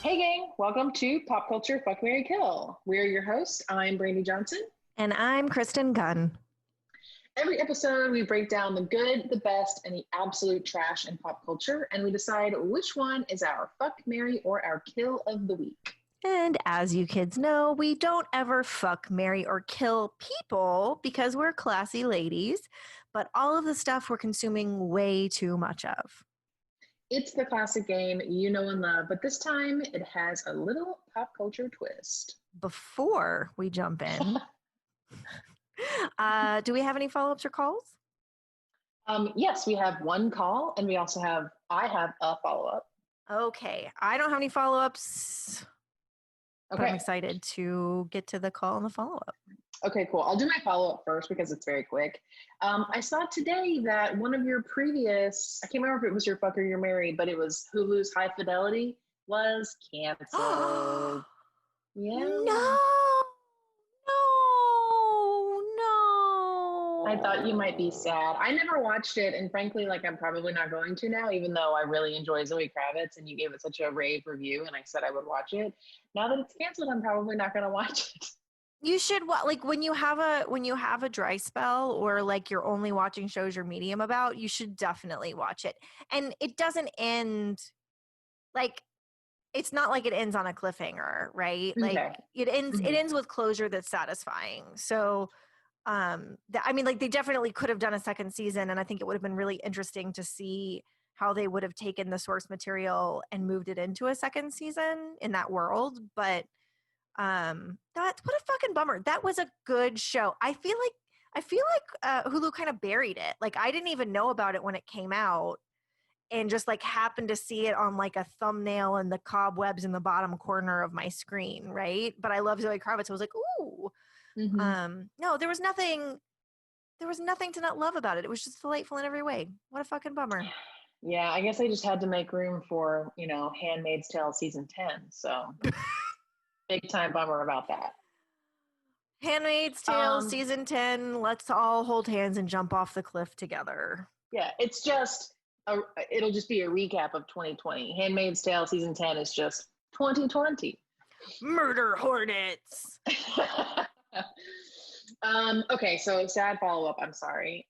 Hey gang, welcome to Pop Culture Fuck Mary Kill. We're your hosts. I'm Brandy Johnson. And I'm Kristen Gunn. Every episode, we break down the good, the best, and the absolute trash in pop culture, and we decide which one is our fuck, marry, or our kill of the week. And as you kids know, we don't ever fuck, marry, or kill people because we're classy ladies, but all of the stuff we're consuming way too much of. It's the classic game you know and love, but this time it has a little pop culture twist. Before we jump in, do we have any follow-ups or calls? Yes, we have one call, and I have a follow-up. Okay, I don't have any follow-ups, but I'm Okay. excited to get to the call and the follow-up. Okay, cool. I'll do my follow-up first because it's very quick. I saw today that one of your previous, I can't remember if it was your fuck or your married, but it was Hulu's High Fidelity was canceled. Yeah. No, I thought you might be sad. I never watched it, and frankly, like I'm probably not going to now, even though I really enjoy Zoe Kravitz and you gave it such a rave review and I said I would watch it. Now that it's canceled, I'm probably not gonna watch it. You should like when you have a dry spell or like you're only watching shows you're medium about, you should definitely watch it. And it doesn't end like it's not like it ends on a cliffhanger, right? Okay. Like it ends with closure that's satisfying. So I mean, like they definitely could have done a second season, and I think it would have been really interesting to see how they would have taken the source material and moved it into a second season in that world. But that's what a fucking bummer. That was a good show. I feel like Hulu kind of buried it. Like I didn't even know about it when it came out, and just like happened to see it on like a thumbnail in the cobwebs in the bottom corner of my screen, right? But I love Zoe Kravitz. So I was like, ooh. No, there was nothing to not love about it. It was just delightful in every way. What a fucking bummer. Yeah, I guess I just had to make room for, Handmaid's Tale season 10. So big time bummer about that. Handmaid's Tale season 10. Let's all hold hands and jump off the cliff together. Yeah, it's just it'll just be a recap of 2020. Handmaid's Tale season 10 is just 2020. Murder hornets. Okay, so sad follow-up, I'm sorry.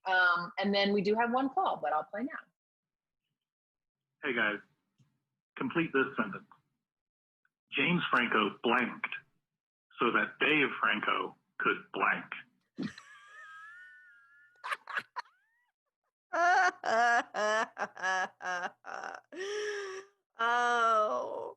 And then we do have one call, but I'll play now. Hey guys, complete this sentence. James Franco blanked so that Dave Franco could blank. Oh.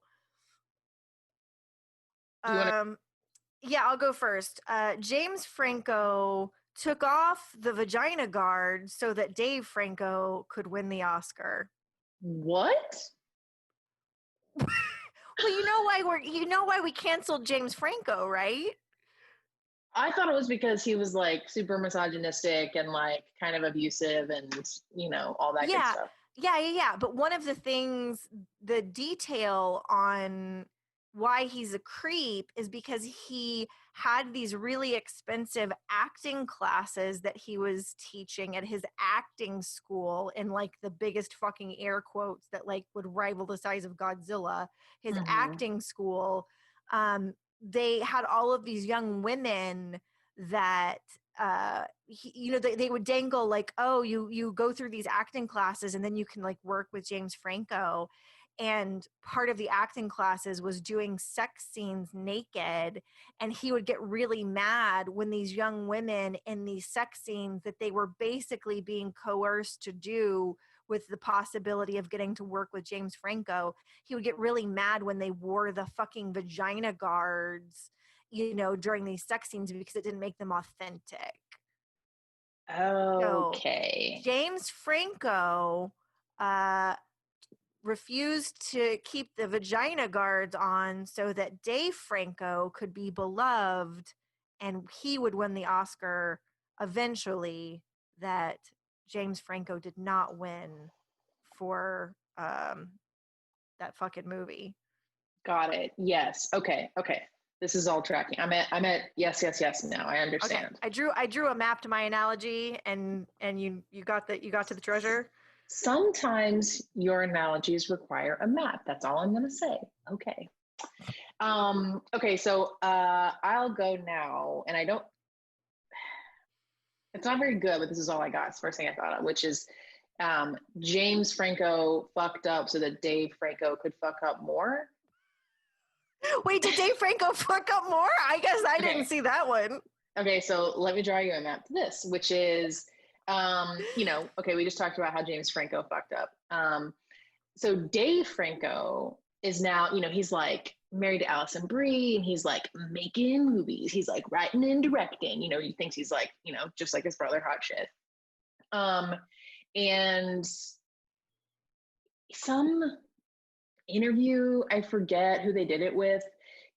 Yeah, I'll go first. James Franco took off the vagina guard so that Dave Franco could win the Oscar. What? Well, you know why we canceled James Franco, right? I thought it was because he was like super misogynistic and like kind of abusive and all that good stuff. Yeah. But one of the things, the detail on why he's a creep is because he had these really expensive acting classes that he was teaching at his acting school in like the biggest fucking air quotes that like would rival the size of Godzilla. His acting school, they had all of these young women that they would dangle like, oh, you go through these acting classes and then you can like work with James Franco. And part of the acting classes was doing sex scenes naked. And he would get really mad when these young women in these sex scenes that they were basically being coerced to do with the possibility of getting to work with James Franco. He would get really mad when they wore the fucking vagina guards, during these sex scenes because it didn't make them authentic. Okay. So, James Franco, refused to keep the vagina guards on so that Dave Franco could be beloved and he would win the Oscar eventually, that James Franco did not win for that fucking movie. Got it. Yes. Okay. This is all tracking. I'm at yes now. I understand. Okay. I drew a map to my analogy and you got to the treasure. Sometimes your analogies require a map. That's all I'm going to say. Okay. Okay, so I'll go now, and it's not very good, but this is all I got. It's the first thing I thought of, which is James Franco fucked up so that Dave Franco could fuck up more. Wait, did Dave Franco fuck up more? I guess I didn't see that one. Okay, so let me draw you a map to this, which is, okay, we just talked about how James Franco fucked up. So Dave Franco is now, he's like married to Allison Brie, and he's like making movies. He's like writing and directing. He thinks he's like, just like his brother, hot shit. And some interview, I forget who they did it with,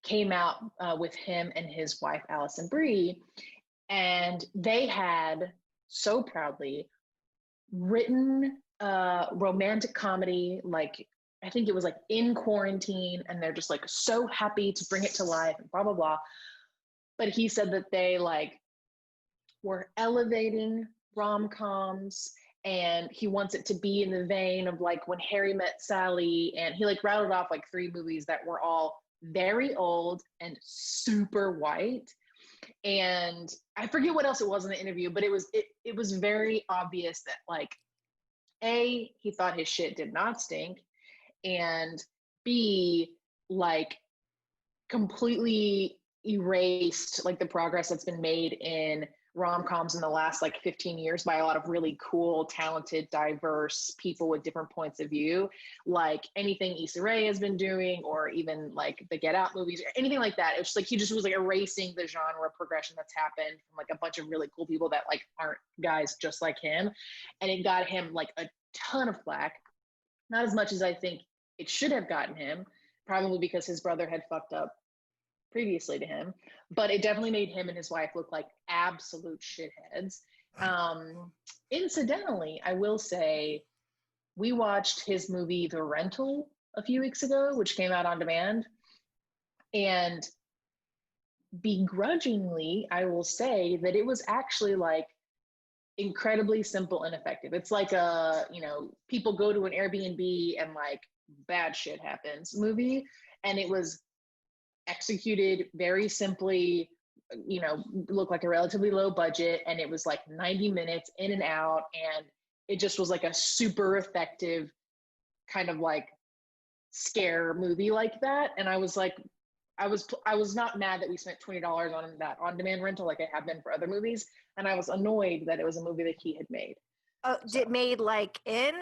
came out with him and his wife, Allison Brie, and they had so proudly written a romantic comedy, like I think it was like In Quarantine, and they're just like so happy to bring it to life and blah blah blah. But he said that they like were elevating rom-coms, and he wants it to be in the vein of like When Harry Met Sally, and he like rattled off like 3 movies that were all very old and super white. And I forget what else it was in the interview, but it was very obvious that like A, he thought his shit did not stink, and B, like completely erased like the progress that's been made in rom-coms in the last like 15 years by a lot of really cool, talented, diverse people with different points of view, like anything Issa Rae has been doing, or even like the Get Out movies, or anything like that. It's like he just was like erasing the genre progression that's happened from like a bunch of really cool people that like aren't guys just like him. And it got him like a ton of flack, not as much as I think it should have gotten him, probably because his brother had fucked up previously to him, but it definitely made him and his wife look like absolute shitheads. Incidentally, I will say we watched his movie The Rental a few weeks ago, which came out on demand, and begrudgingly I will say that it was actually like incredibly simple and effective. It's like people go to an Airbnb and like bad shit happens movie, and it was executed very simply, looked like a relatively low budget, and it was like 90 minutes in and out, and it just was like a super effective kind of like scare movie like that. And I was like, I was not mad that we spent $20 on that on-demand rental like I have been for other movies, and I was annoyed that it was a movie that he had made. Did made like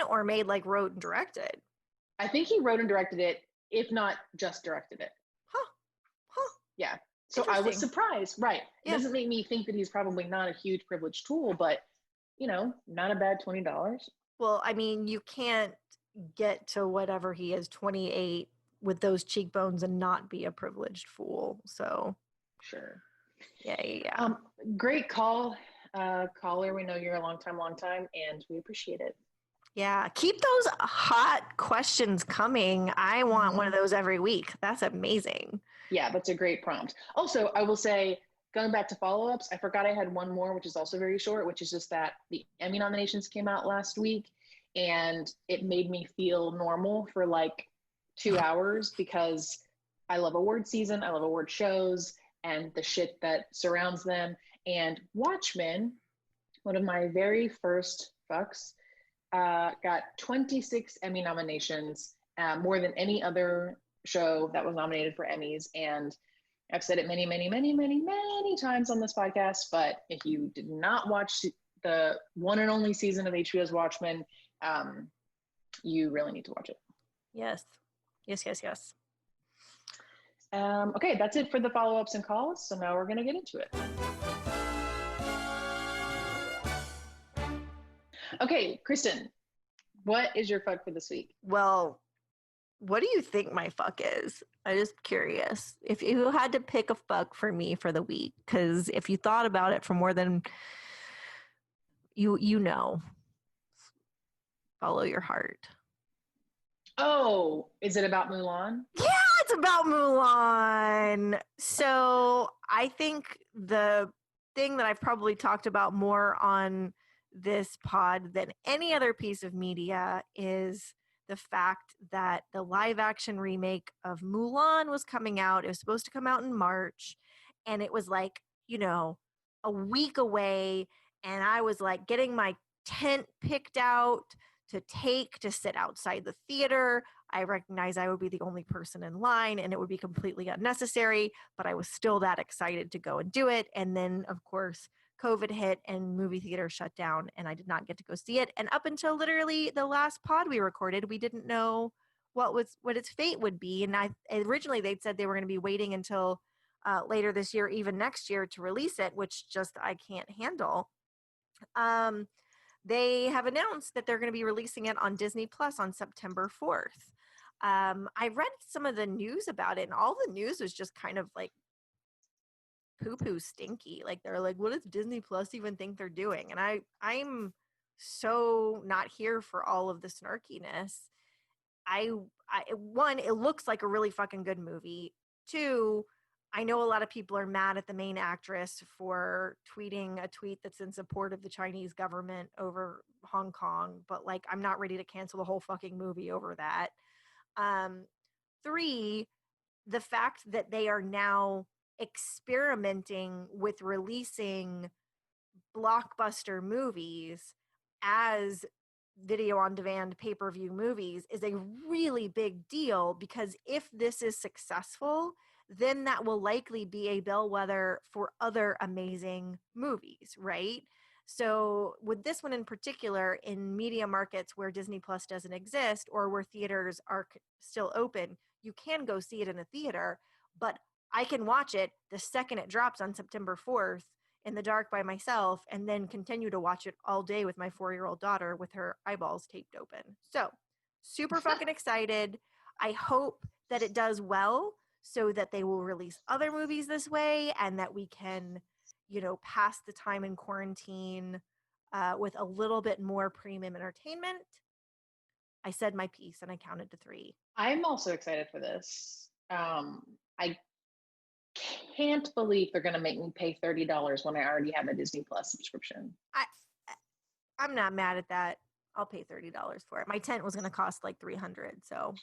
or made like wrote and directed? I think he wrote and directed it, if not just directed it. Yeah. So I was surprised. Right. Yeah. It doesn't make me think that he's probably not a huge privileged tool, but not a bad $20. Well, I mean, you can't get to whatever he is, 28, with those cheekbones and not be a privileged fool. So sure. Yeah. Great call, caller. We know you're a long time, and we appreciate it. Yeah. Keep those hot questions coming. I want one of those every week. That's amazing. Yeah, that's a great prompt. Also, I will say, going back to follow-ups, I forgot I had one more, which is also very short, which is just that the Emmy nominations came out last week, and it made me feel normal for like 2 hours, because I love award season, I love award shows, and the shit that surrounds them. And Watchmen, one of my very first fucks, got 26 Emmy nominations, more than any other show that was nominated for Emmys. And I've said it many, many, many, many, many times on this podcast, but if you did not watch the one and only season of HBO's Watchmen, you really need to watch it. Yes. Okay, that's it for the follow-ups and calls. So now we're going to get into it. Okay, Kristen, what is your fuck for this week? Well, what do you think my fuck is? I'm just curious. If you had to pick a fuck for me for the week, because if you thought about it for more than you know, follow your heart. Oh, is it about Mulan? Yeah, it's about Mulan. So I think the thing that I've probably talked about more on this pod than any other piece of media is the fact that the live action remake of Mulan was coming out. It was supposed to come out in March, and it was like, a week away. And I was like getting my tent picked out to sit outside the theater. I recognized I would be the only person in line and it would be completely unnecessary, but I was still that excited to go and do it. And then, of course, COVID hit and movie theaters shut down and I did not get to go see it. And up until literally the last pod we recorded, we didn't know what its fate would be. And originally they'd said they were going to be waiting until later this year, even next year, to release it, which just I can't handle. They have announced that they're going to be releasing it on Disney Plus on September 4th. I read some of the news about it, and all the news was just kind of like poo-poo stinky. Like they're like, what does Disney Plus even think they're doing? And I'm so not here for all of the snarkiness. One, it looks like a really fucking good movie. Two, I know a lot of people are mad at the main actress for tweeting a tweet that's in support of the Chinese government over Hong Kong, but like, I'm not ready to cancel the whole fucking movie over that. Three, the fact that they are now experimenting with releasing blockbuster movies as video on demand pay-per-view movies is a really big deal, because if this is successful, then that will likely be a bellwether for other amazing movies, right? So with this one in particular, in media markets where Disney Plus doesn't exist or where theaters are still open, you can go see it in a theater, but I can watch it the second it drops on September 4th in the dark by myself and then continue to watch it all day with my 4-year-old daughter with her eyeballs taped open. So super fucking excited. I hope that it does well so that they will release other movies this way and that we can, pass the time in quarantine with a little bit more premium entertainment. I said my piece and I counted to 3. I'm also excited for this. I can't believe they're going to make me pay $30 when I already have a Disney Plus subscription. I'm not mad at that. I'll pay $30 for it. My tent was going to cost like $300. So,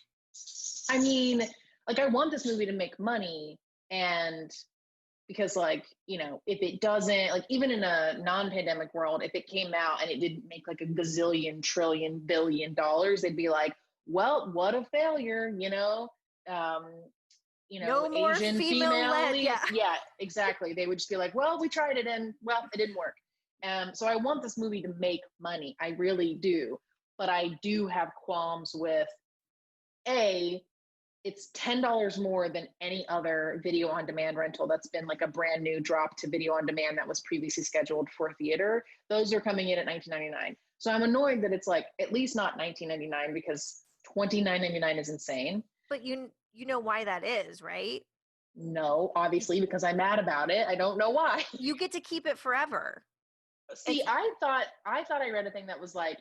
I mean, like, I want this movie to make money, and because, like, if it doesn't, like, even in a non-pandemic world, if it came out and it didn't make like a gazillion, trillion, billion dollars, they'd be like, well, what a failure, no more Asian female leads. Yeah. Yeah, exactly. They would just be like, well, we tried it and, well, it didn't work. So I want this movie to make money. I really do. But I do have qualms with, it's $10 more than any other video on demand rental that's been like a brand new drop to video on demand that was previously scheduled for theater. Those are coming in at $19.99. So I'm annoyed that it's like at least not $19.99, because $29.99 is insane. But you know why that is, right? No, obviously, because I'm mad about it. I don't know why. You get to keep it forever. See, I thought I read a thing that was like,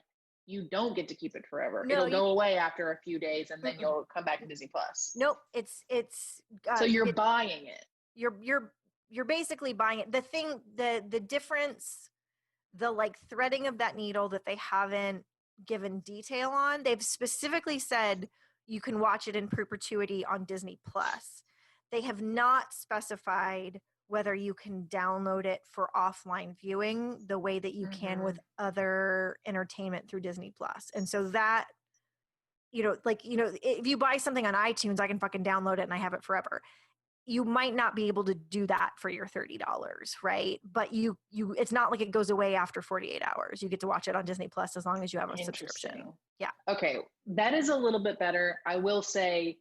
you don't get to keep it forever. No, it'll go away after a few days and then you'll come back to Disney Plus. Nope. It's so you're buying it. You're basically buying it. The difference, the like threading of that needle that they haven't given detail on, they've specifically said you can watch it in perpetuity on Disney Plus. They have not specified whether you can download it for offline viewing the way that you can with other entertainment through Disney Plus. And so that, if you buy something on iTunes, I can fucking download it and I have it forever. You might not be able to do that for your $30, right? But you it's not like it goes away after 48 hours. You get to watch it on Disney Plus as long as you have a subscription. Yeah. Okay. That is a little bit better. I will say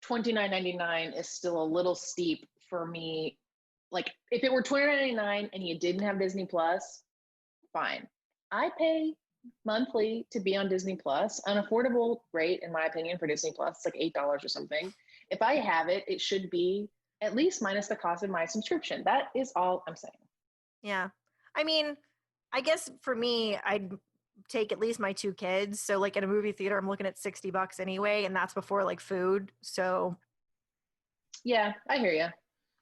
$29.99 is still a little steep for me. Like, if it were $29.99 and you didn't have Disney Plus, fine. I pay monthly to be on Disney Plus, an affordable rate, in my opinion, for Disney Plus. It's like $8 or something. If I have it, it should be at least minus the cost of my subscription. That is all I'm saying. Yeah. I mean, I guess for me, I'd take at least my 2 kids. So like in a movie theater, I'm looking at $60 anyway, and that's before like food. So yeah, I hear you.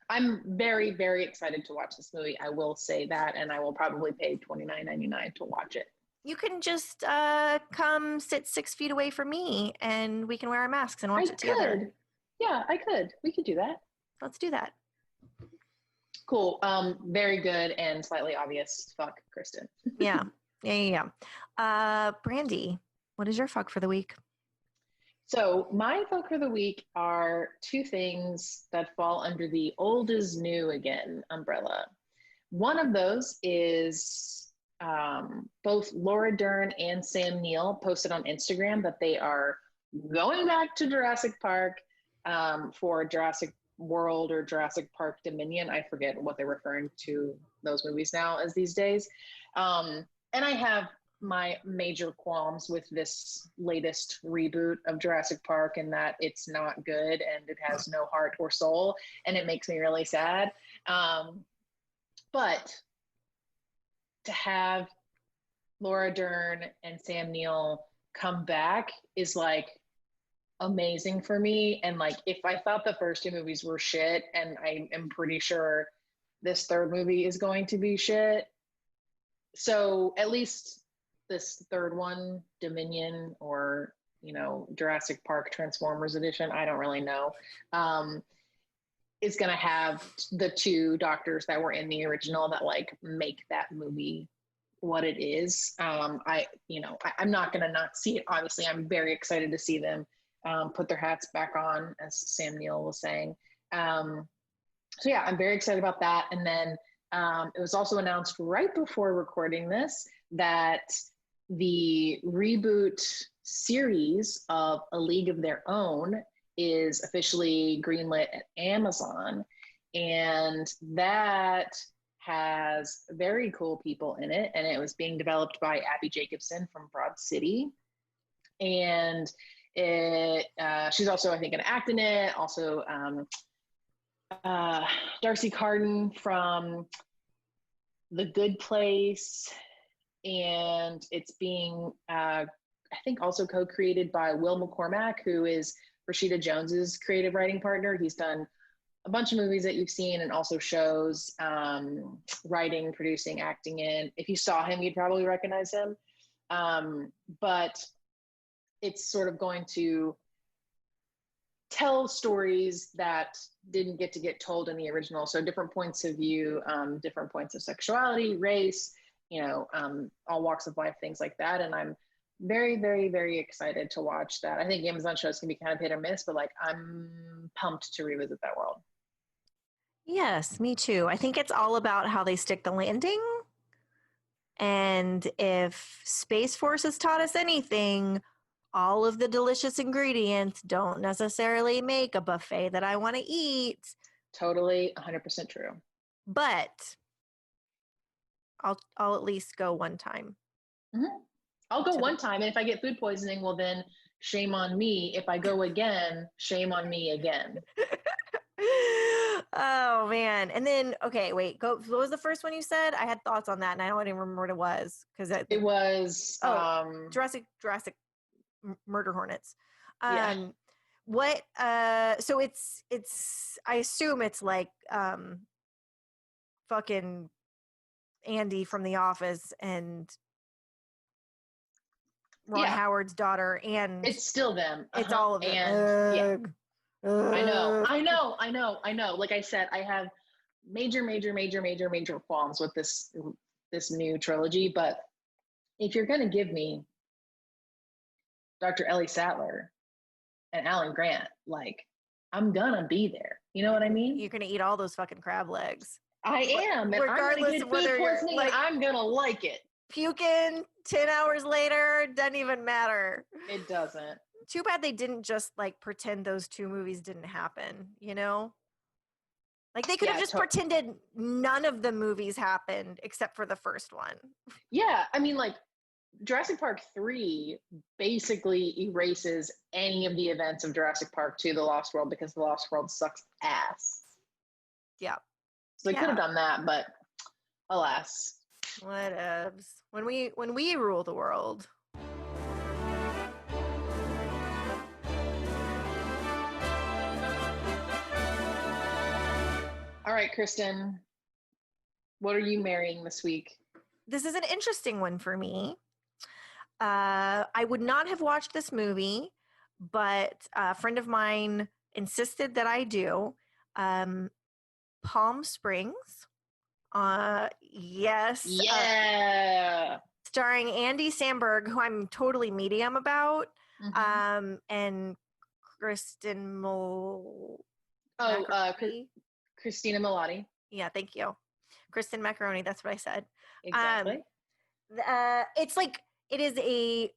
I'm very, very excited to watch this movie. I will say that, and I will probably pay $29.99 to watch it. You can just come sit 6 feet away from me and we can wear our masks and watch it together. Could. Yeah, I could. We could do that. Let's do that. Cool. Very good and slightly obvious. Fuck, Kristen. Yeah. Brandy, what is your fuck for the week? So my fuck for the week are two things that fall under the old is new again umbrella. One of those is both Laura Dern and Sam Neill posted on Instagram that they are going back to Jurassic Park for Jurassic World or Jurassic Park Dominion. I forget what they're referring to those movies now as these days. And I have my major qualms with this latest reboot of Jurassic Park in that it's not good and it has no heart or soul, and it makes me really sad. But to have Laura Dern and Sam Neill come back is like amazing for me. And like, if I thought the first two movies were shit, and I am pretty sure this third movie is going to be shit, so at least this third one, Dominion, or Jurassic Park Transformers edition, I don't really know, is going to have the two doctors that were in the original that like make that movie what it is. I'm not going to not see it. Obviously, I'm very excited to see them put their hats back on, as Sam Neill was saying. So yeah, I'm very excited about that. And then it was also announced right before recording this that the reboot series of A League of Their Own is officially greenlit at Amazon. And that has very cool people in it. And it was being developed by Abby Jacobson from Broad City. And she's also, I think, an act in it. Also, Darcy Carden from The Good Place. And it's being, I think, also co-created by Will McCormack, who is Rashida Jones's creative writing partner. He's done a bunch of movies that you've seen and also shows, writing, producing, acting in. If you saw him, you'd probably recognize him. But it's sort of going to tell stories that didn't get told in the original. So different points of view, different points of sexuality, race, all walks of life, things like that. And I'm very, very, very excited to watch that. I think Amazon shows can be kind of hit or miss, but like I'm pumped to revisit that world. Yes, me too. I think it's all about how they stick the landing. And if Space Force has taught us anything, all of the delicious ingredients don't necessarily make a buffet that I want to eat. Totally 100% true. But I'll at least go one time. Mm-hmm. I'll go one time, and if I get food poisoning, well then shame on me. If I go again, shame on me again. Oh man. And then okay, wait, what was the first one you said? I had thoughts on that and I don't even remember what it was because it was Jurassic Murder Hornets. Yeah. What so it's I assume it's like fucking Andy from The Office and Ron Howard's daughter, and it's still them. It's all of them. And I know. Like I said, I have major qualms with this new trilogy. But if you're gonna give me Dr. Ellie Sattler and Alan Grant, like I'm gonna be there. You know what I mean? You're gonna eat all those fucking crab legs. I am, and regardless of whether you're like, I'm gonna like it. Puking 10 hours later doesn't even matter. It doesn't. Too bad they didn't just like pretend those two movies didn't happen, Like they could have just pretended none of the movies happened except for the first one. Yeah, I mean, like Jurassic Park 3 basically erases any of the events of Jurassic Park 2, The Lost World, because The Lost World sucks ass. Yeah. So they could have done that, but alas. Whatevs. When we rule the world. All right, Kristen, what are you marrying this week? This is an interesting one for me. I would not have watched this movie, but a friend of mine insisted that I do. Palm Springs. Yes. Yeah. Starring Andy Samberg, who I'm totally medium about, and Kristen Christina Milioti. Yeah, thank you. Kristen Macaroni, that's what I said. Exactly. It's like, it is a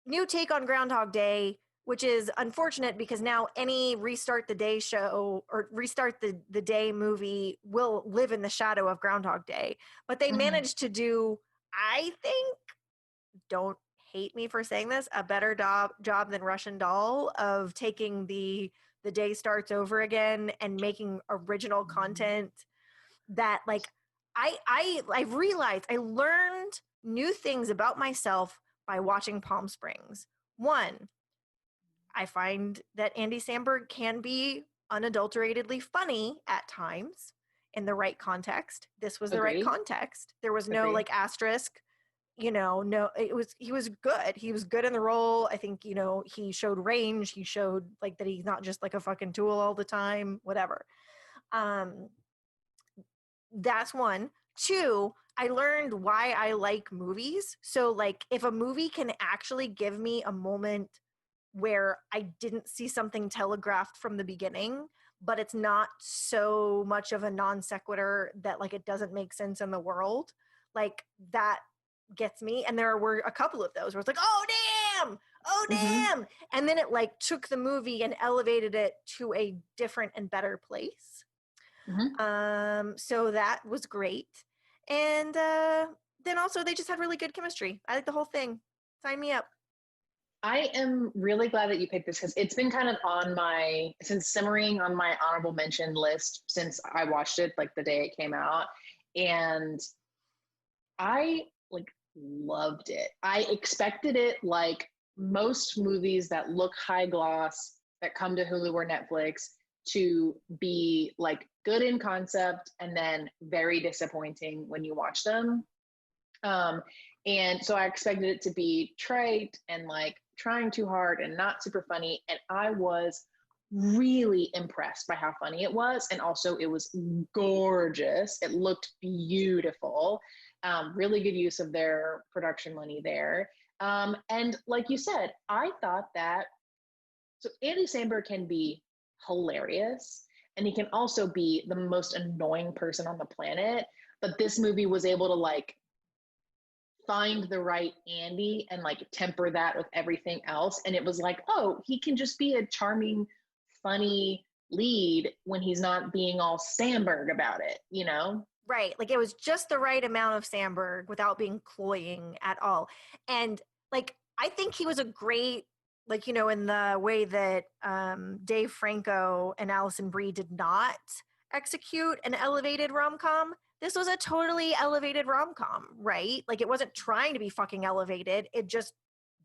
new take on Groundhog Day, which is unfortunate because now any Restart the Day show or Restart the Day movie will live in the shadow of Groundhog Day. But they managed to do, I think, don't hate me for saying this, a better job than Russian Doll of taking the day starts over again and making original content that, like, I realized I learned new things about myself by watching Palm Springs. One, I find that Andy Samberg can be unadulteratedly funny at times in the right context. This was the right context. There was no like asterisk, no, he was good. He was good in the role. I think, he showed range. He showed like that he's not just like a fucking tool all the time, whatever. That's one. Two, I learned why I like movies. So like if a movie can actually give me a moment where I didn't see something telegraphed from the beginning, but it's not so much of a non sequitur that like it doesn't make sense in the world, like that gets me. And there were a couple of those where it's like, oh damn, and then it like took the movie and elevated it to a different and better place. So that was great. And then also they just had really good chemistry. I like the whole thing. Sign me up. I am really glad that you picked this because it's been kind of simmering on my honorable mention list since I watched it like the day it came out. And I like loved it. I expected it like most movies that look high gloss that come to Hulu or Netflix to be like good in concept and then very disappointing when you watch them. And so I expected it to be trite and like trying too hard and not super funny. And I was really impressed by how funny it was. And also it was gorgeous. It looked beautiful. Really good use of their production money there. And like you said, I thought that, so Andy Samberg can be hilarious and he can also be the most annoying person on the planet. But this movie was able to like find the right Andy and like temper that with everything else. And it was like, oh, he can just be a charming, funny lead when he's not being all Samberg about it, Right. Like it was just the right amount of Samberg without being cloying at all. And like, I think he was a great, like, in the way that Dave Franco and Alison Brie did not execute an elevated rom-com. This was a totally elevated rom-com, right? Like it wasn't trying to be fucking elevated. It just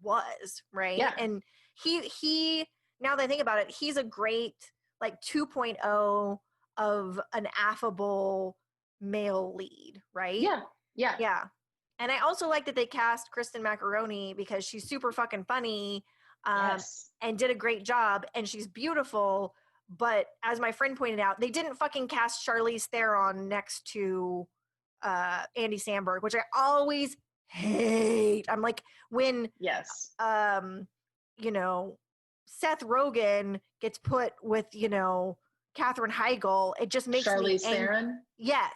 was, right? Yeah. And he now that I think about it, he's a great like 2.0 of an affable male lead, right? Yeah. And I also like that they cast Kristen Macaroni because she's super fucking funny and did a great job, and she's beautiful. But as my friend pointed out, they didn't fucking cast Charlize Theron next to Andy Samberg, which I always hate. I'm like, when Seth Rogen gets put with, Katherine Heigl, it just makes Charlize Theron? Yes,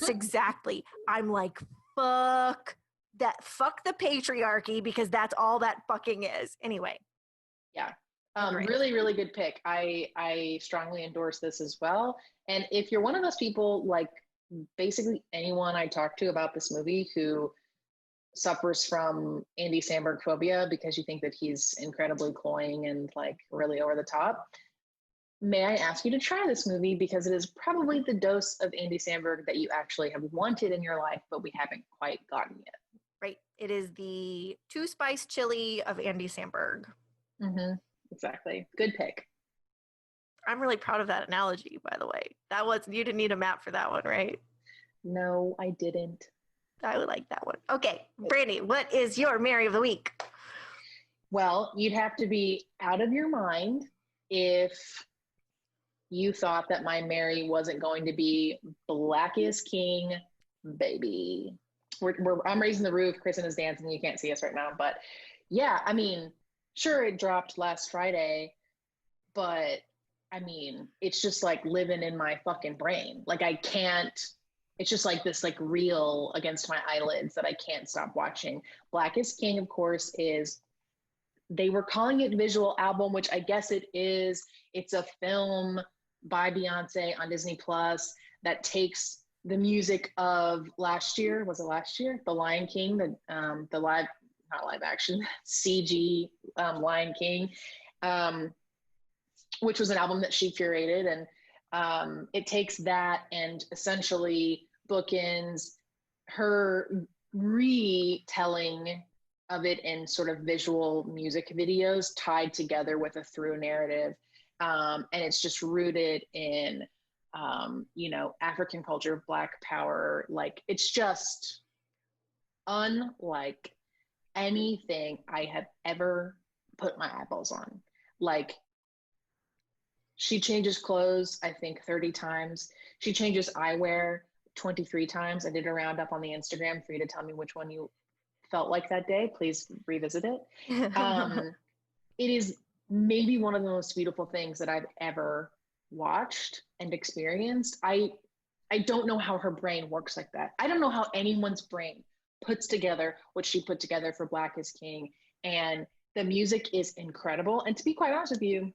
exactly. I'm like, fuck the patriarchy, because that's all that fucking is. Anyway. Yeah. Really, really good pick. I strongly endorse this as well. And if you're one of those people, like basically anyone I talk to about this movie who suffers from Andy Samberg phobia because you think that he's incredibly cloying and like really over the top, may I ask you to try this movie because it is probably the dose of Andy Samberg that you actually have wanted in your life, but we haven't quite gotten yet. Right. It is the 2-spice chili of Andy Samberg. Exactly. Good pick. I'm really proud of that analogy, by the way. You didn't need a map for that one, right? No, I didn't. I would like that one. Okay, Brandy, what is your Mary of the Week? Well, you'd have to be out of your mind if you thought that my Mary wasn't going to be Black is King, baby. I'm raising the roof. Kristen is dancing. You can't see us right now. But yeah, I mean, sure, it dropped last Friday, but I mean, it's just like living in my fucking brain. Like I can't, it's just like this like reel against my eyelids that I can't stop watching. Black is King, of course, they were calling it visual album, which I guess it is. It's a film by Beyonce on Disney Plus that takes the music of last year. Was it last year? The Lion King, the live, not live action, CG Lion King, which was an album that she curated. And it takes that and essentially bookends her retelling of it in sort of visual music videos tied together with a through narrative. And it's just rooted in, African culture, Black power. Like, it's just unlike anything I have ever put my eyeballs on. Like, she changes clothes, I think 30 times. She changes eyewear 23 times. I did a roundup on the Instagram for you to tell me which one you felt like that day. Please revisit it. It is maybe one of the most beautiful things that I've ever watched and experienced. I don't know how her brain works like that. I don't know how anyone's brain puts together what she put together for Black is King. And the music is incredible. And to be quite honest with you,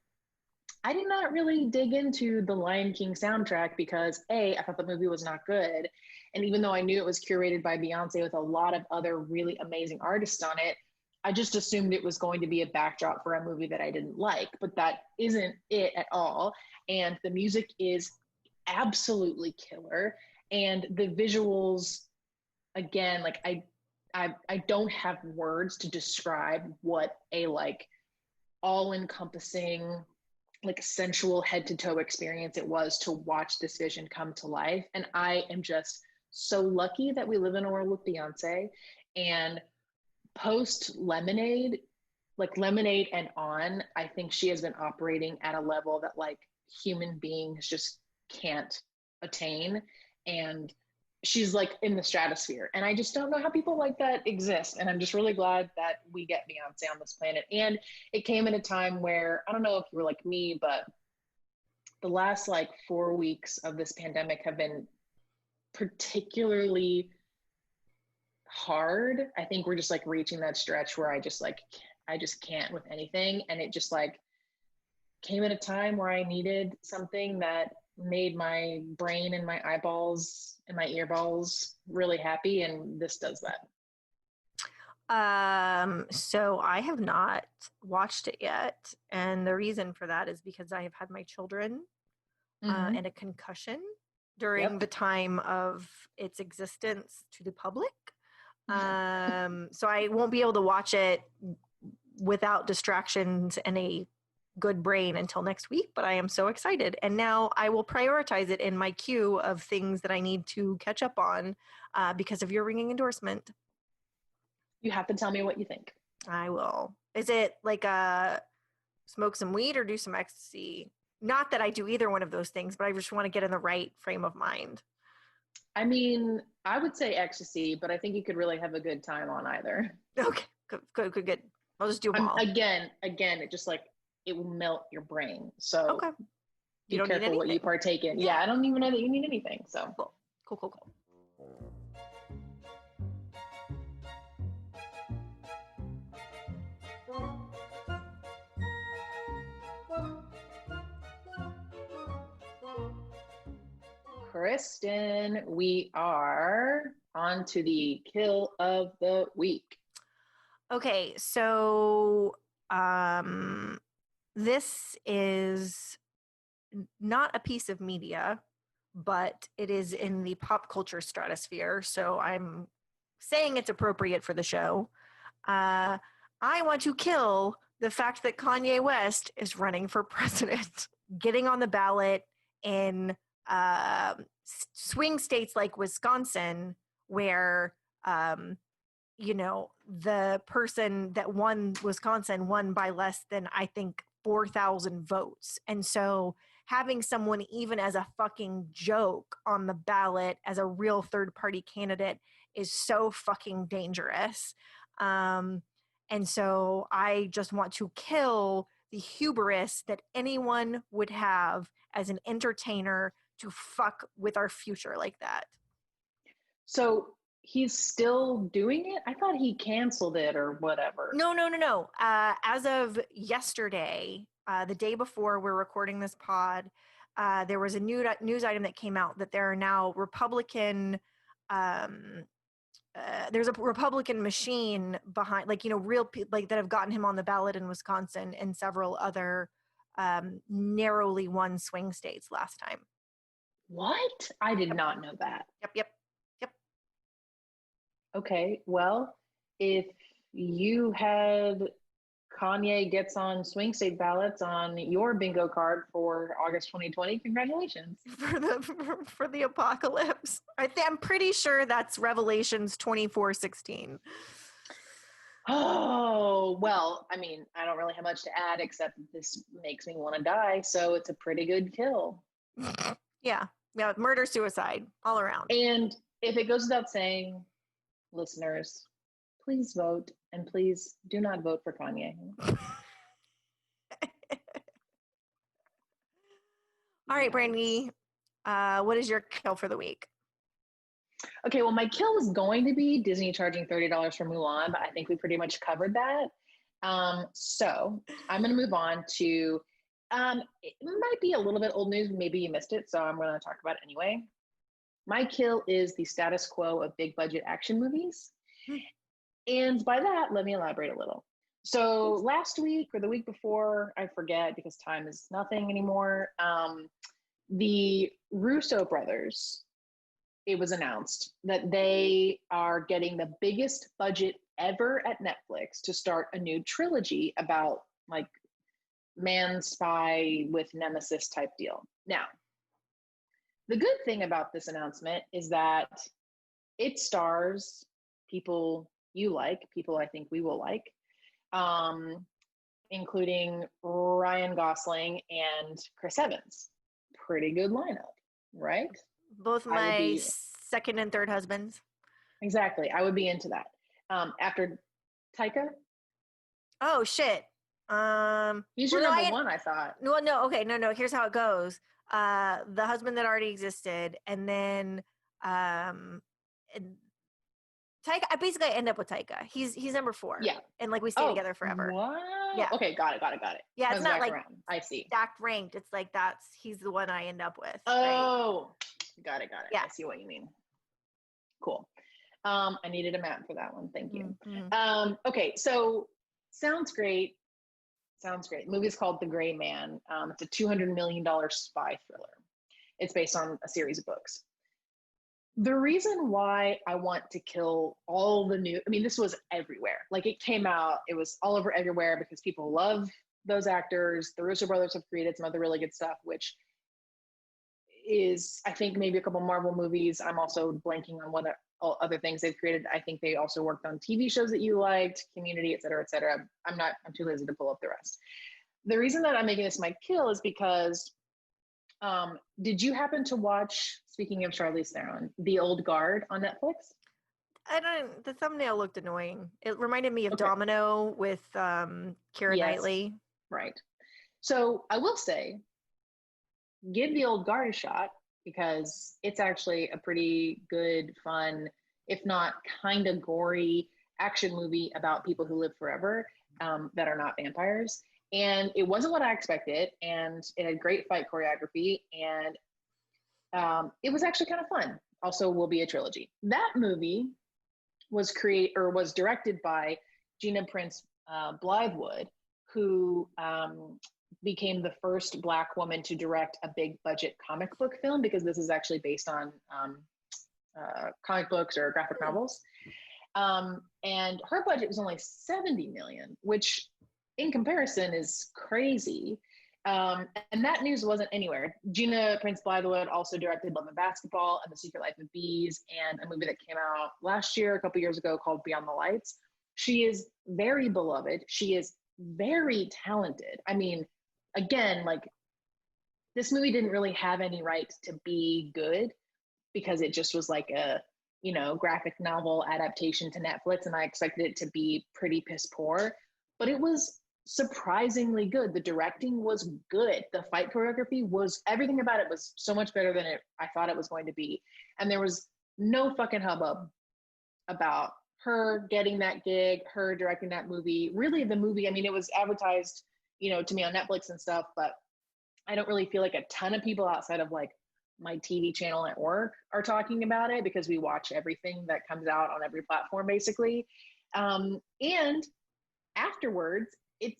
I did not really dig into the Lion King soundtrack because I thought the movie was not good. And even though I knew it was curated by Beyonce with a lot of other really amazing artists on it, I just assumed it was going to be a backdrop for a movie that I didn't like, but that isn't it at all. And the music is absolutely killer. And the visuals, again, like I don't have words to describe what a like all-encompassing, like sensual head to toe experience it was to watch this vision come to life. And I am just so lucky that we live in a world with Beyonce. And post Lemonade, like Lemonade and on, I think she has been operating at a level that like human beings just can't attain. And she's like in the stratosphere. And I just don't know how people like that exist. And I'm just really glad that we get Beyonce on this planet. And it came at a time where, I don't know if you were like me, but the last like 4 weeks of this pandemic have been particularly hard. I think we're just like reaching that stretch where I just can't with anything. And it just like came at a time where I needed something that made my brain and my eyeballs and my earballs really happy. And this does that. So I have not watched it yet. And the reason for that is because I have had my children and a concussion during the time of its existence to the public. So I won't be able to watch it without distractions and a good brain until next week, but I am so excited. And now I will prioritize it in my queue of things that I need to catch up on because of your ringing endorsement. You have to tell me what you think. I will. Is it like smoke some weed or do some ecstasy? Not that I do either one of those things, but I just want to get in the right frame of mind. I mean, I would say ecstasy, but I think you could really have a good time on either. Okay, good. I'll just do them all. Again, it just like, it will melt your brain. So okay. You don't careful need what you partake in. Yeah, I don't even know that you need anything. So cool. Kristen, we are on to the kill of the week. Okay, so this is not a piece of media, but it is in the pop culture stratosphere. So I'm saying it's appropriate for the show. I want to kill the fact that Kanye West is running for president, getting on the ballot in swing states like Wisconsin, where the person that won Wisconsin won by less than, I think, 4,000 votes. And so having someone even as a fucking joke on the ballot as a real third-party candidate is so fucking dangerous. And so I just want to kill the hubris that anyone would have as an entertainer to fuck with our future like that. So he's still doing it? I thought he canceled it or whatever. No. As of yesterday, the day before we're recording this pod, there was a news item that came out that there are now Republican, there's a Republican machine behind, real people that have gotten him on the ballot in Wisconsin and several other narrowly won swing states last time. What? I did not know that. Yep. Okay, well, if you had Kanye gets on swing state ballots on your bingo card for August 2020, congratulations. For the apocalypse. I'm pretty sure that's Revelations 24:16. Oh, well, I mean, I don't really have much to add except this makes me want to die, so it's a pretty good kill. Yeah, murder, suicide, all around. And if it goes without saying, listeners, please vote, and please do not vote for Kanye. All right, Brandy, what is your kill for the week? Okay, well, my kill was going to be Disney charging $30 for Mulan, but I think we pretty much covered that. So I'm going to move on to, it might be a little bit old news, maybe you missed it, so I'm going to talk about it anyway. My kill is the status quo of big budget action movies. And by that, let me elaborate a little. So last week or the week before, I forget because time is nothing anymore, the Russo brothers, it was announced that they are getting the biggest budget ever at Netflix to start a new trilogy about like man spy with nemesis type deal. Now, the good thing about this announcement is that it stars people you like, people I think we will like, including Ryan Gosling and Chris Evans. Pretty good lineup, right? Both my second and third husbands. Exactly. I would be into that. After Taika? Oh, shit. He's your number one, I thought. No. Okay, no. Here's how it goes. The husband that already existed, and then Taika. I end up with Taika. He's number 4. Yeah, and we stay together forever. What? Yeah. Okay, got it. Yeah, it's not around. I see. Stacked ranked. It's he's the one I end up with. Oh, right? Got it. Yeah. I see what you mean. Cool. I needed a map for that one. Thank you. Mm-hmm. Okay, so sounds great. The movie's called The Gray Man. It's a $200 million spy thriller. It's based on a series of books. The reason why I want to kill all the new, this was everywhere. It came out, it was all over everywhere because people love those actors. The Russo brothers have created some other really good stuff, which is, I think, maybe a couple Marvel movies. I'm also blanking on what other things they've created. I think they also worked on TV shows that you liked, Community, et cetera, et cetera. I'm too lazy to pull up the rest. The reason that I'm making this my kill is because, did you happen to watch, speaking of Charlize Theron, The Old Guard on Netflix? The thumbnail looked annoying. It reminded me of Domino with Keira Knightley. Right. So I will say, give The Old Guard a shot because it's actually a pretty good, fun, if not kind of gory action movie about people who live forever that are not vampires. And it wasn't what I expected, and it had great fight choreography, and it was actually kind of fun. Also, will be a trilogy. That movie was directed by Gina Prince Blythewood, who became the first Black woman to direct a big budget comic book film, because this is actually based on comic books or graphic novels. And her budget was only $70 million, which in comparison is crazy. And that news wasn't anywhere. Gina Prince Bythewood also directed Love and Basketball and The Secret Life of Bees and a movie that came out last year, a couple years ago, called Beyond the Lights. She is very beloved. She is very talented. I mean, again, like, this movie didn't really have any right to be good because it just was like a, you know, graphic novel adaptation to Netflix, and I expected it to be pretty piss poor, but it was surprisingly good. The directing was good. The fight choreography was, everything about it was so much better than I thought it was going to be. And there was no fucking hubbub about her getting that gig, her directing that movie. Really, the movie, I mean, it was advertised, you know, to me on Netflix and stuff, but I don't really feel like a ton of people outside of like my TV channel at work are talking about it, because we watch everything that comes out on every platform basically. And afterwards, it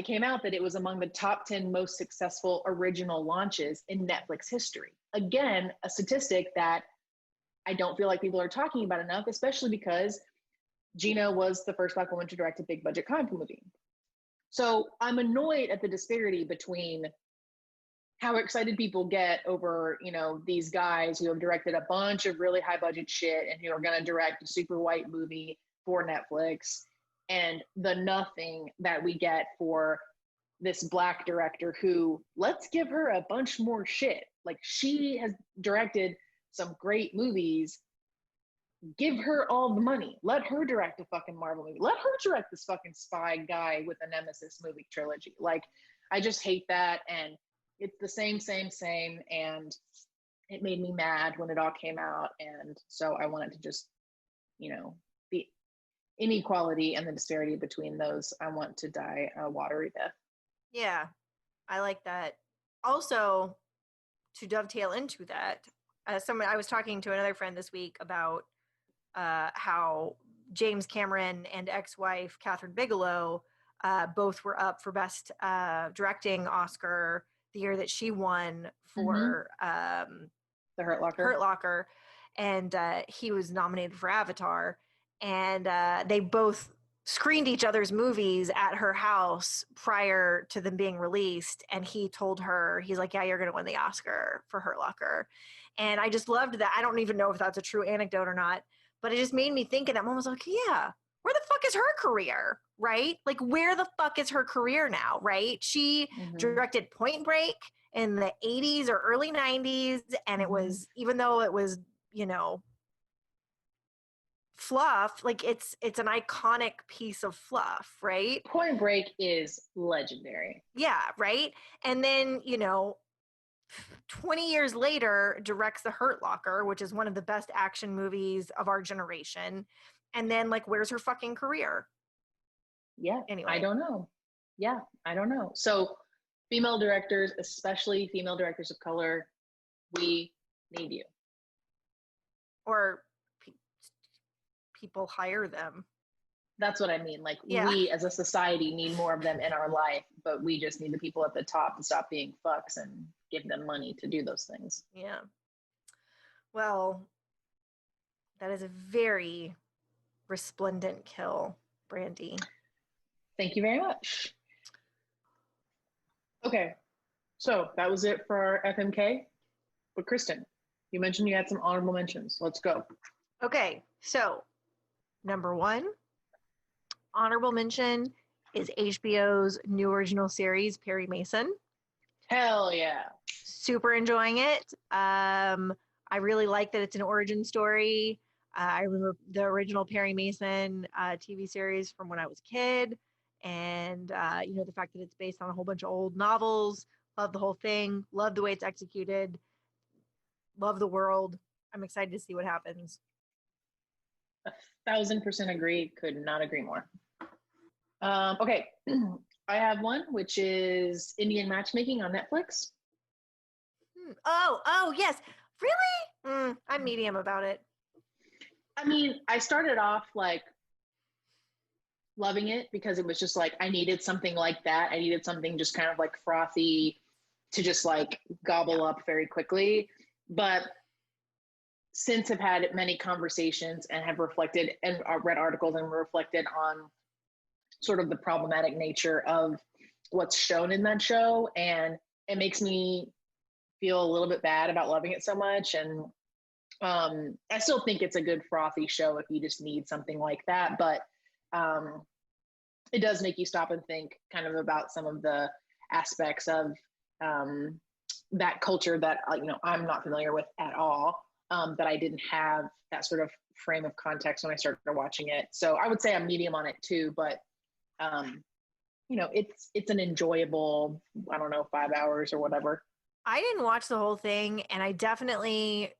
came out that it was among the top 10 most successful original launches in Netflix history. Again, a statistic that I don't feel like people are talking about enough, especially because Gina was the first Black woman to direct a big budget comic movie. So I'm annoyed at the disparity between how excited people get over, you know, these guys who have directed a bunch of really high budget shit and who are going to direct a super white movie for Netflix, and the nothing that we get for this Black director who, let's give her a bunch more shit. Like, she has directed some great movies. Give her all the money. Let her direct a fucking Marvel movie. Let her direct this fucking spy guy with a Nemesis movie trilogy. Like, I just hate that. And it's the same. And it made me mad when it all came out. And so I wanted to just, you know, the inequality and the disparity between those, I want to die a watery death. Yeah, I like that. Also, to dovetail into that, I was talking to another friend this week about how James Cameron and ex-wife Catherine Bigelow both were up for Best Directing Oscar the year that she won for The Hurt Locker. Hurt Locker, and he was nominated for Avatar, and they both screened each other's movies at her house prior to them being released, and he told her, he's like, yeah, you're going to win the Oscar for Hurt Locker. And I just loved that. I don't even know if that's a true anecdote or not, but it just made me think in that moment, I was like, yeah, where the fuck is her career, right? Like, where the fuck is her career now, right? She directed Point Break in the 80s or early 90s, and it was, even though it was, you know, fluff, like it's an iconic piece of fluff, right? Point Break is legendary. Yeah, right? And then, you know, 20 years later, directs The Hurt Locker, which is one of the best action movies of our generation. And then, like, where's her fucking career? Yeah, anyway. I don't know. Yeah, I don't know. So female directors, especially female directors of color, we need you. Or people hire them. That's what I mean. Like, we as a society need more of them in our life, but we just need the people at the top to stop being fucks and give them money to do those things. Yeah. Well, that is a very resplendent kill, Brandy. Thank you very much. Okay, so that was it for our FMK. But Kristen, you mentioned you had some honorable mentions. Let's go. Okay, so number 1, honorable mention is HBO's new original series, Perry Mason. Hell yeah. Super enjoying it. I really like that it's an origin story. I remember the original Perry Mason TV series from when I was a kid. And, you know, the fact that it's based on a whole bunch of old novels. Love the whole thing. Love the way it's executed. Love the world. I'm excited to see what happens. 1,000% agree. Could not agree more. Okay, I have one, which is Indian Matchmaking on Netflix. Oh, yes. Really? I'm medium about it. I mean, I started off like loving it because it was just like, I needed something like that. I needed something just kind of like frothy to just like gobble up very quickly. But since I've had many conversations and have reflected and read articles and reflected on sort of the problematic nature of what's shown in that show, and it makes me feel a little bit bad about loving it so much. And I still think it's a good frothy show if you just need something like that, but it does make you stop and think kind of about some of the aspects of that culture that I'm not familiar with at all, that I didn't have that sort of frame of context when I started watching it. So I would say I'm medium on it too, but it's an enjoyable, I don't know, 5 hours or whatever. I didn't watch the whole thing, and I definitely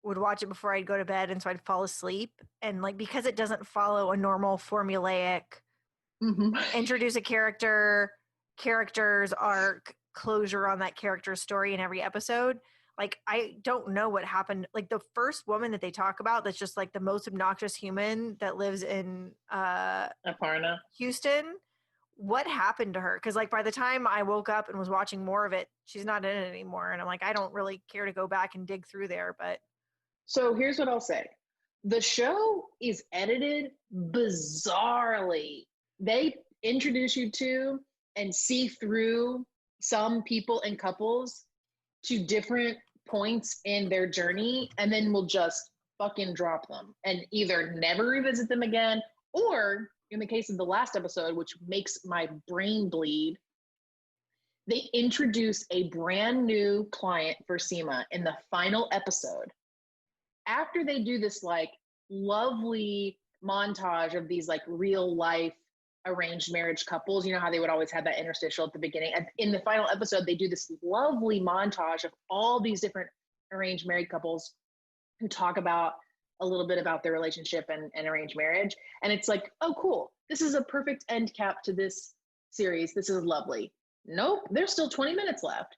would watch it before I'd go to bed, and so I'd fall asleep. And like, because it doesn't follow a normal formulaic introduce a character's arc, closure on that character's story in every episode. Like, I don't know what happened. Like, the first woman that they talk about that's just like the most obnoxious human that lives in Aparna, Houston. What happened to her? Because like by the time I woke up and was watching more of it, she's not in it anymore. And I'm like, I don't really care to go back and dig through there. But so here's what I'll say. The show is edited bizarrely. They introduce you to and see through some people and couples to different points in their journey, and then will just fucking drop them and either never revisit them again, or in the case of the last episode, which makes my brain bleed, they introduce a brand new client for Seema in the final episode. After they do this like lovely montage of these like real life arranged marriage couples, you know how they would always have that interstitial at the beginning. And in the final episode, they do this lovely montage of all these different arranged married couples who talk about a little bit about their relationship and arranged marriage. And it's like, oh, cool. This is a perfect end cap to this series. This is lovely. Nope, there's still 20 minutes left.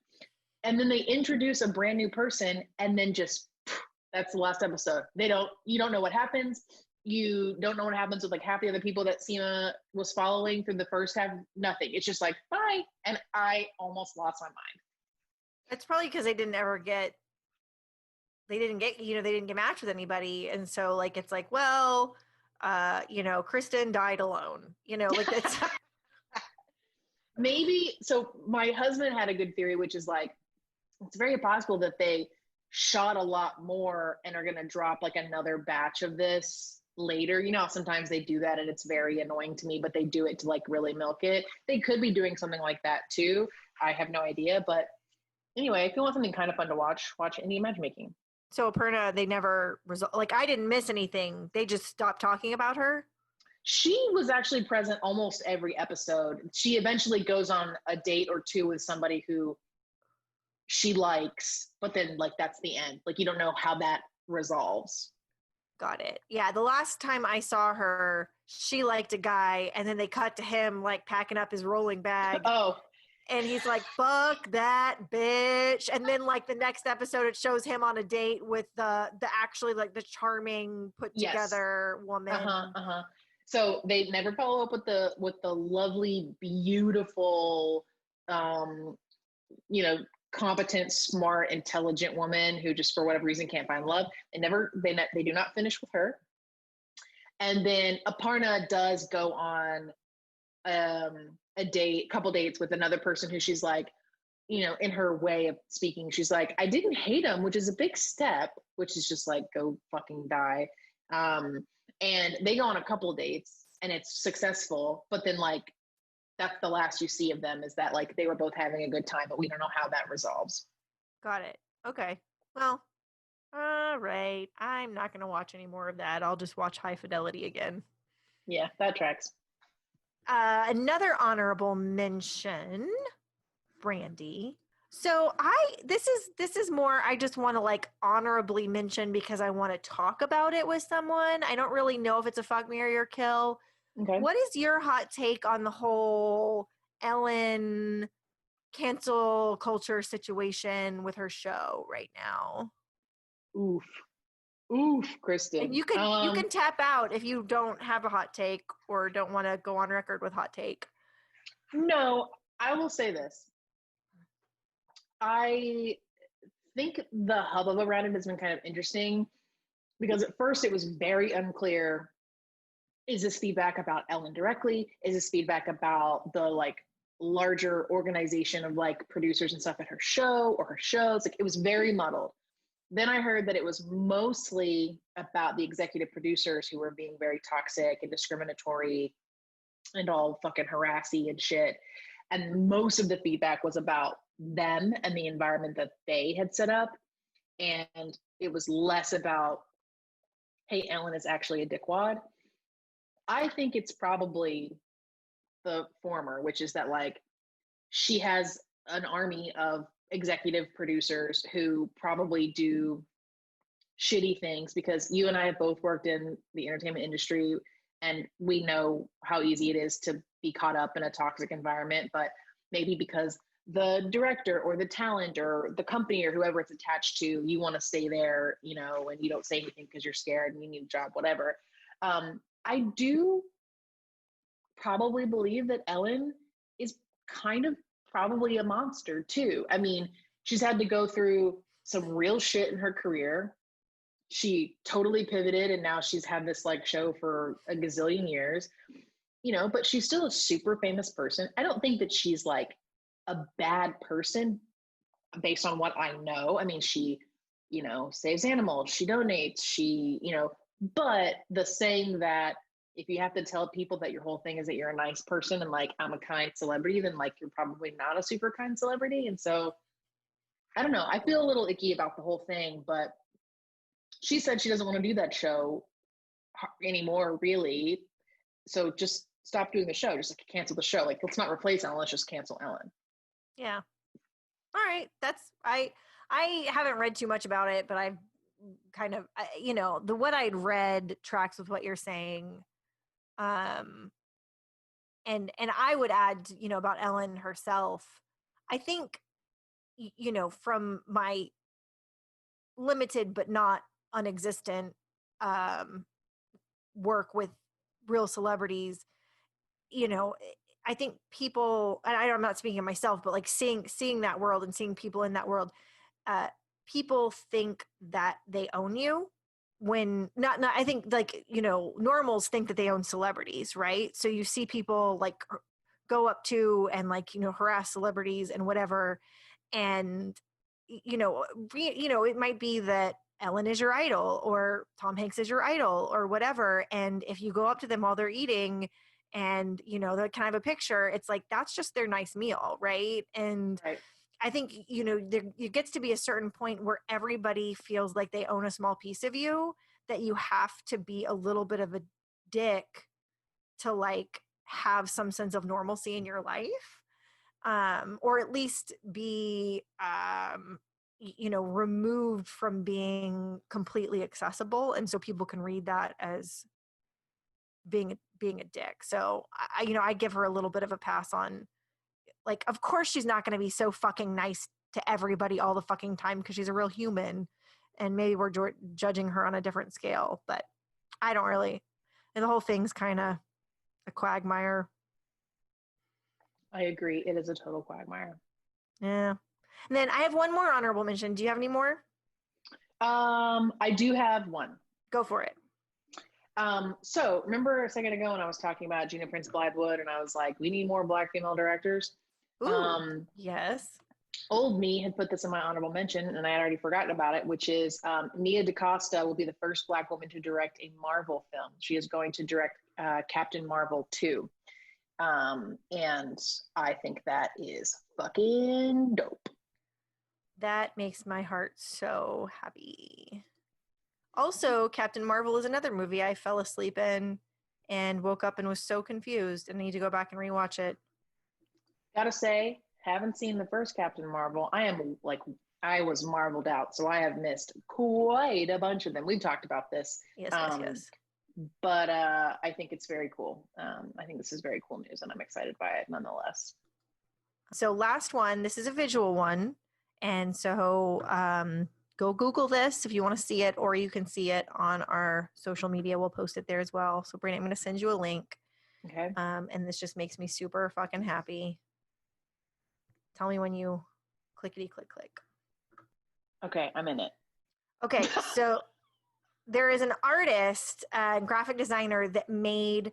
And then they introduce a brand new person, and then just, that's the last episode. You don't know what happens. You don't know what happens with like half the other people that Seema was following through the first half. Nothing. It's just like, bye. And I almost lost my mind. it's probably because they didn't get matched with anybody. And so like, it's like, well, Kristen died alone, like it's maybe. So my husband had a good theory, which is like, it's very possible that they shot a lot more and are going to drop like another batch of this later. Sometimes they do that and it's very annoying to me, but they do it to like really milk it. They could be doing something like that too. I have no idea. But anyway, if you want something kind of fun to watch Indian matchmaking. So Aparna, they never like, I didn't miss anything. They just stopped talking about her. She was actually present almost every episode. She eventually goes on a date or two with somebody who she likes, but then like that's the end. Like you don't know how that resolves. Got it. Yeah, the last time I saw her, she liked a guy, and then they cut to him like packing up his rolling bag. Oh. And he's like, fuck that bitch. And then like the next episode, it shows him on a date with the actually like the charming put together woman. So they never follow up with the lovely, beautiful, competent, smart, intelligent woman who just for whatever reason can't find love. They do not finish with her. And then Aparna does go on couple dates with another person who she's like, in her way of speaking, she's like, I didn't hate him, which is a big step, which is just like, go fucking die. And they go on a couple dates and it's successful, but then like, that's the last you see of them, is that like they were both having a good time, but we don't know how that resolves. Got it. Okay. Well, all right. I'm not going to watch any more of that. I'll just watch High Fidelity again. Yeah, that tracks. Another honorable mention, Brandy. So this is more, I just want to like honorably mention because I want to talk about it with someone. I don't really know if it's a fuck, marry, or kill. Okay. What is your hot take on the whole Ellen cancel culture situation with her show right now? Oof, Kristen. And you can tap out if you don't have a hot take or don't want to go on record with hot take. No, I will say this. I think the hubbub around it has been kind of interesting because at first it was very unclear. Is this feedback about Ellen directly? Is this feedback about the like larger organization of like producers and stuff at her show or her shows. Like it was very muddled. Then I heard that it was mostly about the executive producers who were being very toxic and discriminatory and all fucking harassy and shit. And most of the feedback was about them and the environment that they had set up. And it was less about, hey, Ellen is actually a dickwad. I think it's probably the former, which is that like she has an army of executive producers who probably do shitty things, because you and I have both worked in the entertainment industry and we know how easy it is to be caught up in a toxic environment, but maybe because the director or the talent or the company or whoever it's attached to, you want to stay there, you know, and you don't say anything because you're scared and you need a job, whatever. I do probably believe that Ellen is kind of probably a monster too. I mean, she's had to go through some real shit in her career. She totally pivoted and now she's had this like show for a gazillion years, you know, but she's still a super famous person. I don't think that she's like a bad person based on what I know. I mean, she, you know, saves animals, she donates, she, you know, but the saying that if you have to tell people that your whole thing is that you're a nice person and like I'm a kind celebrity, then like you're probably not a super kind celebrity. And so I don't know, I feel a little icky about the whole thing, but she said she doesn't want to do that show anymore, really. So just stop doing the show, just like cancel the show. Like let's not replace Ellen, let's just cancel Ellen. Yeah. All right. That's, I haven't read too much about it, but I've kind of, you know, what I'd read tracks with what you're saying. And I would add, you know, about Ellen herself. I think, you know, from my limited but not non-existent work with real celebrities, you know, I think people, and I'm not speaking of myself, but like seeing that world and seeing people in that world, people think that they own you when not, I think like, you know, normals think that they own celebrities, right? So you see people like go up to and like, you know, harass celebrities and whatever. And, you know, it might be that Ellen is your idol or Tom Hanks is your idol or whatever. And if you go up to them while they're eating and, you know, they can have a picture, it's like, that's just their nice meal. Right. And right. I think, you know, it gets to be a certain point where everybody feels like they own a small piece of you, that you have to be a little bit of a dick to like have some sense of normalcy in your life. Or at least be, you know, removed from being completely accessible. And so people can read that as being a dick. So you know, I give her a little bit of a pass on, like, of course she's not going to be so fucking nice to everybody all the fucking time because she's a real human and maybe we're judging her on a different scale, but I don't really, and the whole thing's kind of a quagmire. I agree. It is a total quagmire. Yeah. And then I have one more honorable mention. Do you have any more? I do have one. Go for it. So remember a second ago when I was talking about Gina Prince Bythewood and I was like, we need more Black female directors. Ooh, yes. Old me had put this in my honorable mention and I had already forgotten about it, which is Nia DaCosta will be the first Black woman to direct a Marvel film. She is going to direct Captain Marvel 2. And I think that is fucking dope. That makes my heart so happy. Also, Captain Marvel is another movie I fell asleep in and woke up and was so confused and need to go back and rewatch it. Gotta say, haven't seen the first Captain Marvel. I was marveled out, so I have missed quite a bunch of them. We've talked about this. Yes. But I think it's very cool. I think this is very cool news, and I'm excited by it nonetheless. So last one, this is a visual one. And so go Google this if you want to see it, or you can see it on our social media. We'll post it there as well. So Brittany, I'm going to send you a link. Okay. And this just makes me super fucking happy. Tell me when you clickety click. Okay, I'm in it. Okay, so there is an artist and graphic designer that made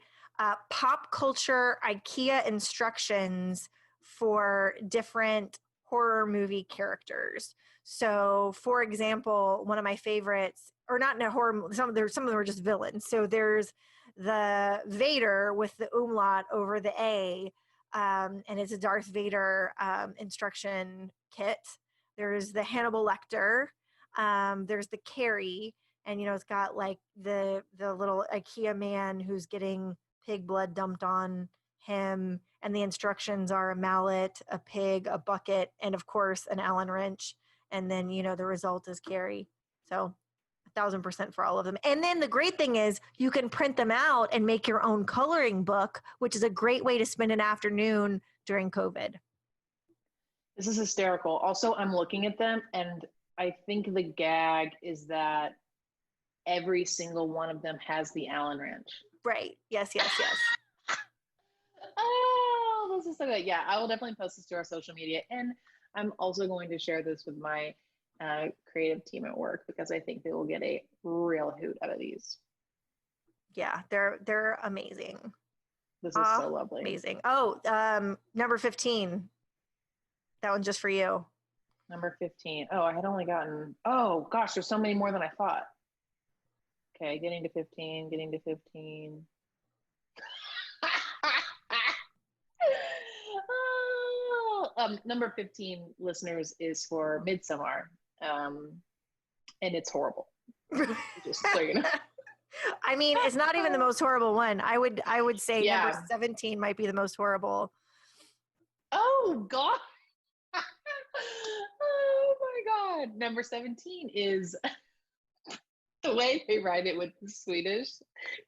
pop culture IKEA instructions for different horror movie characters. So, for example, one of my favorites, or not in a horror, some of them are just villains. So there's the Vader with the umlaut over the A, and it's a Darth Vader instruction kit. There's the Hannibal Lecter. There's the Carrie, and it's got like the little IKEA man who's getting pig blood dumped on him, and the instructions are a mallet, a pig, a bucket, and of course an Allen wrench. And then the result is Carrie. So 1,000% for all of them. And then the great thing is you can print them out and make your own coloring book, which is a great way to spend an afternoon during COVID. This is hysterical. Also, I'm looking at them, and I think the gag is that every single one of them has the Allen wrench. Right. Yes. Oh, this is so good. Yeah, I will definitely post this to our social media. And I'm also going to share this with my creative team at work because I think they will get a real hoot out of these. Yeah, they're amazing. This is so lovely. Amazing. Oh, number 15. That one's just for you. Number 15. Oh, I had only gotten, oh gosh, there's so many more than I thought. Okay, getting to 15. Number 15, listeners, is for Midsommar, and it's horrible. Just so you know. I mean, it's not even the most horrible one. I would say number 17 might be the most horrible. Oh God! Oh my God! Number 17 is the way they write it with the Swedish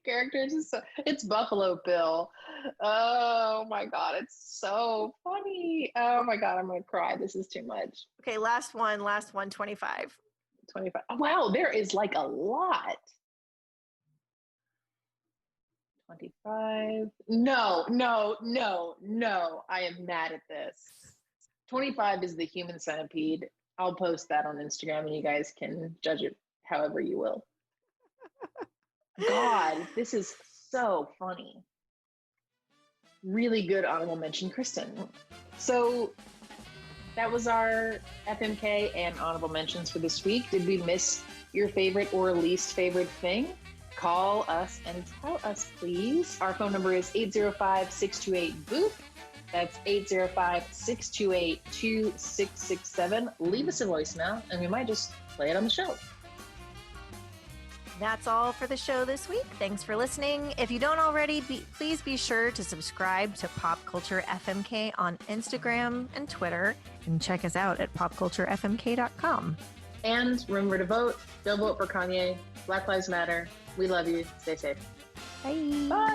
characters. It's Buffalo Bill. Oh my God, it's so funny. Oh my God, I'm gonna cry. This is too much. Okay, last one, 25. 25. Oh, wow, there is like a lot. 25. No. I am mad at this. 25 is the Human Centipede. I'll post that on Instagram and you guys can judge it however you will. God, this is so funny. Really good honorable mention, Kristen. So that was our FMK and honorable mentions for this week. Did we miss your favorite or least favorite thing? Call us and tell us, please. Our phone number is 805-628-BOOP. That's 805-628-2667. Leave us a voicemail and we might just play it on the show. That's all for the show this week. Thanks for listening. If you don't already, please be sure to subscribe to Pop Culture FMK on Instagram and Twitter, and check us out at popculturefmk.com. And remember to vote. Don't vote for Kanye. Black Lives Matter. We love you. Stay safe. Bye. Bye.